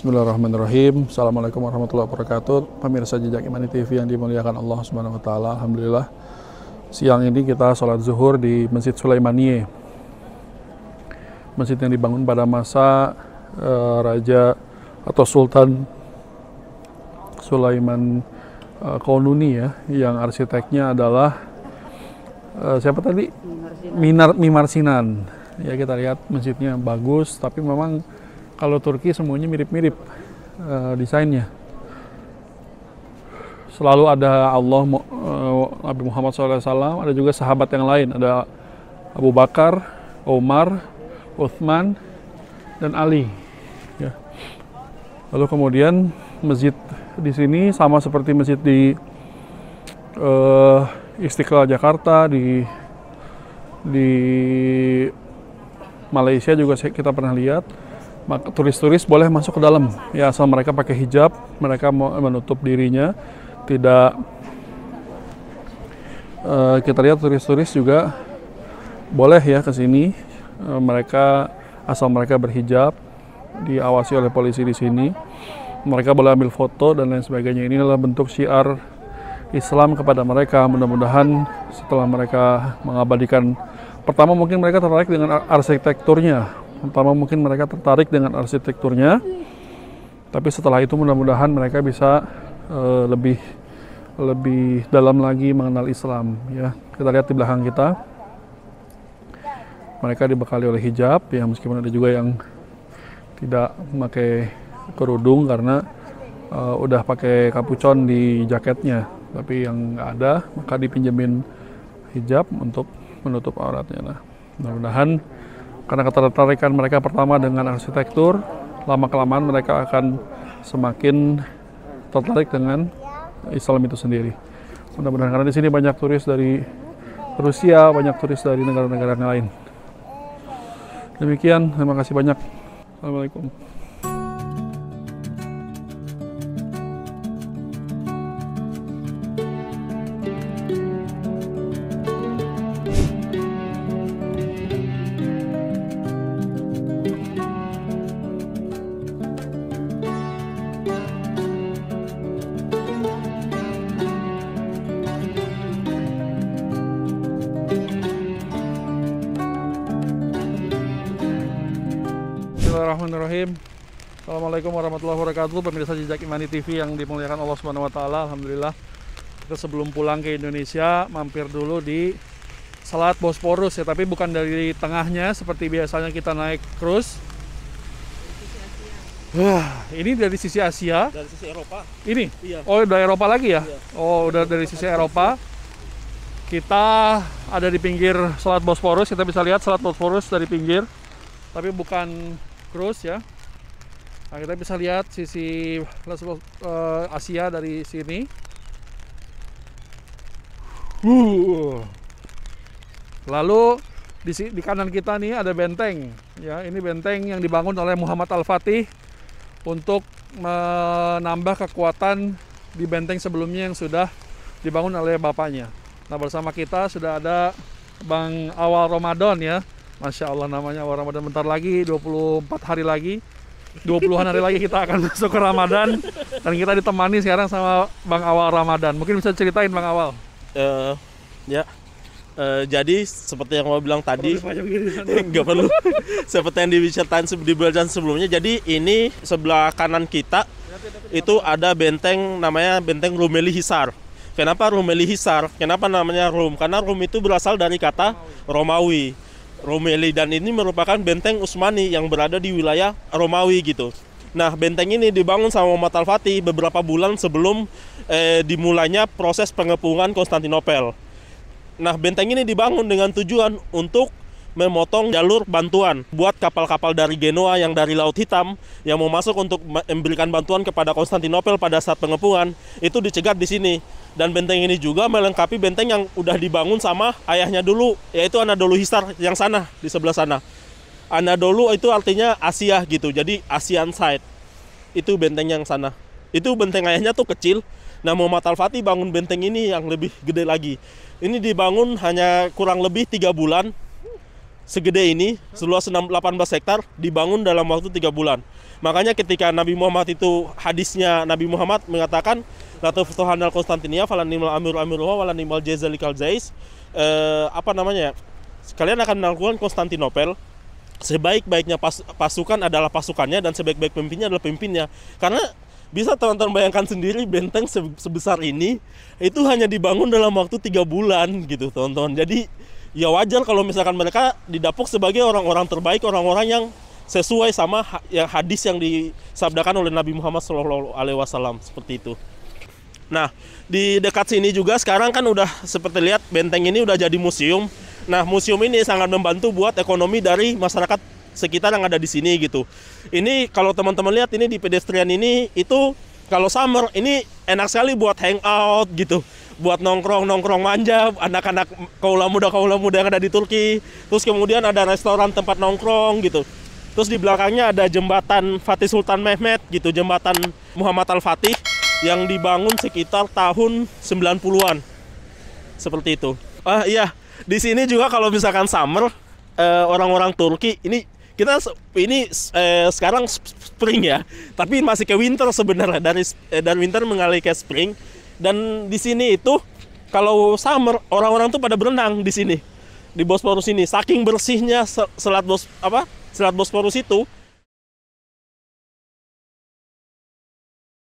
Bismillahirrahmanirrahim. Assalamualaikum warahmatullahi wabarakatuh. Pemirsa Jejak Imani TV yang dimuliakan Allah Subhanahu wa taala. Alhamdulillah. Siang ini kita sholat zuhur di Masjid Sulaimaniyah. Masjid yang dibangun pada masa Raja atau Sultan Sulaiman Qaununi ya, yang arsiteknya adalah siapa tadi? Mimar Sinan. Ya, kita lihat masjidnya bagus, tapi memang kalau Turki semuanya mirip-mirip desainnya. Selalu ada Allah, Nabi Muhammad SAW, ada juga sahabat yang lain. Ada Abu Bakar, Umar, Uthman, dan Ali. Ya. Lalu kemudian masjid di sini sama seperti masjid di Istiqlal Jakarta, di Malaysia juga kita pernah lihat. Maka turis-turis boleh masuk ke dalam ya, asal mereka pakai hijab, mereka mau menutup dirinya. Tidak kita lihat turis-turis juga boleh ya ke sini, mereka asal mereka berhijab, diawasi oleh polisi di sini. Mereka boleh ambil foto dan lain sebagainya. Ini adalah bentuk syiar Islam kepada mereka. Mudah-mudahan setelah mereka mengabadikan, pertama mungkin mereka tertarik dengan arsitekturnya. Tapi setelah itu mudah-mudahan mereka bisa lebih dalam lagi mengenal Islam ya. Kita lihat di belakang kita, mereka dibekali oleh hijab ya, meskipun ada juga yang tidak memakai kerudung karena udah pakai kapucon di jaketnya, tapi yang nggak ada maka dipinjemin hijab untuk menutup auratnya. Nah, mudah-mudahan karena ketertarikan mereka pertama dengan arsitektur, lama-kelamaan mereka akan semakin tertarik dengan Islam itu sendiri. Mudah-mudahan, karena di sini banyak turis dari Rusia, banyak turis dari negara-negara yang lain. Demikian, terima kasih banyak. Assalamualaikum. Bismillahirrahmanirrahim. Assalamualaikum warahmatullahi wabarakatuh. Pemirsa Jejak Imani TV yang dimuliakan Allah Subhanahu wa taala. Alhamdulillah. Kita sebelum pulang ke Indonesia mampir dulu di Selat Bosporus ya, tapi bukan dari tengahnya seperti biasanya kita naik cruise. Ini dari sisi Asia. Dari sisi Eropa. Ini? Iya. Oh, udah Eropa lagi ya? Iya. Oh, udah dari sisi Eropa. Kita ada di pinggir Selat Bosporus. Kita bisa lihat Selat Bosporus dari pinggir, tapi bukan cruise ya. Nah, kita bisa lihat sisi Asia dari sini. Lalu di kanan kita nih ada benteng ya. Ini benteng yang dibangun oleh Muhammad Al-Fatih untuk menambah kekuatan di benteng sebelumnya yang sudah dibangun oleh bapaknya. Nah, bersama kita sudah ada Bang Awal Ramadan ya. Masya Allah, namanya awal Ramadan. Bentar lagi, 24 hari lagi, 20-an hari lagi kita akan masuk ke Ramadan. Dan kita ditemani sekarang sama Bang Awal Ramadan. Mungkin bisa ceritain Bang Awal. Jadi seperti yang mau bilang tadi, nggak perlu. Seperti yang dibicarakan sebelumnya. Jadi ini sebelah kanan kita itu ada benteng, namanya Benteng Rumeli Hisar. Kenapa Rumeli Hisar? Kenapa namanya Rum? Karena Rum itu berasal dari kata Romawi. Rumeli, dan ini merupakan benteng Utsmani yang berada di wilayah Romawi gitu. Nah, benteng ini dibangun sama Muhammad Al-Fatih beberapa bulan sebelum dimulainya proses pengepungan Konstantinopel. Nah, benteng ini dibangun dengan tujuan untuk memotong jalur bantuan buat kapal-kapal dari Genoa yang dari Laut Hitam yang mau masuk untuk memberikan bantuan kepada Konstantinopel pada saat pengepungan, itu dicegat di sini. Dan benteng ini juga melengkapi benteng yang udah dibangun sama ayahnya dulu, yaitu Anadolu Hisar yang sana, di sebelah sana. Anadolu itu artinya Asia gitu, jadi Asian side. Itu benteng yang sana. Itu benteng ayahnya tuh kecil. Nah, Muhammad Al-Fatih bangun benteng ini yang lebih gede lagi. Ini dibangun hanya kurang lebih 3 bulan segede ini, seluas 18 hektar, dibangun dalam waktu 3 bulan. Makanya ketika Nabi Muhammad itu, hadisnya Nabi Muhammad mengatakan, la tuftuhanal Konstantinia falan nimal amiru amiruha walan nimal jazalikal jais. Kalian akan melakukan Konstantinopel. Sebaik-baiknya pasukan adalah pasukannya dan sebaik-baik pemimpinnya adalah pemimpinnya. Karena bisa teman-teman bayangkan sendiri, benteng sebesar ini itu hanya dibangun dalam waktu 3 bulan gitu, teman-teman. Jadi ya wajar kalau misalkan mereka didapuk sebagai orang-orang terbaik, orang-orang yang sesuai sama yang hadis yang disabdakan oleh Nabi Muhammad SAW, seperti itu. Nah, di dekat sini juga sekarang kan udah seperti lihat, benteng ini udah jadi museum. Nah, museum ini sangat membantu buat ekonomi dari masyarakat sekitar yang ada di sini gitu. Ini kalau teman-teman lihat ini di pedestrian ini, itu kalau summer ini enak sekali buat hangout gitu, buat nongkrong manja, anak-anak kaula muda yang ada di Turki. Terus kemudian ada restoran tempat nongkrong gitu. Terus di belakangnya ada jembatan Fatih Sultan Mehmet gitu, jembatan Muhammad Al-Fatih yang dibangun sekitar tahun 90-an. Seperti itu. Iya, di sini juga kalau misalkan summer, orang-orang Turki ini sekarang spring ya, tapi masih ke winter sebenarnya, dari winter mengalih ke spring. Dan di sini itu kalau summer orang-orang tuh pada berenang di sini, di Bosporus ini. Saking bersihnya Selat Bosporus itu,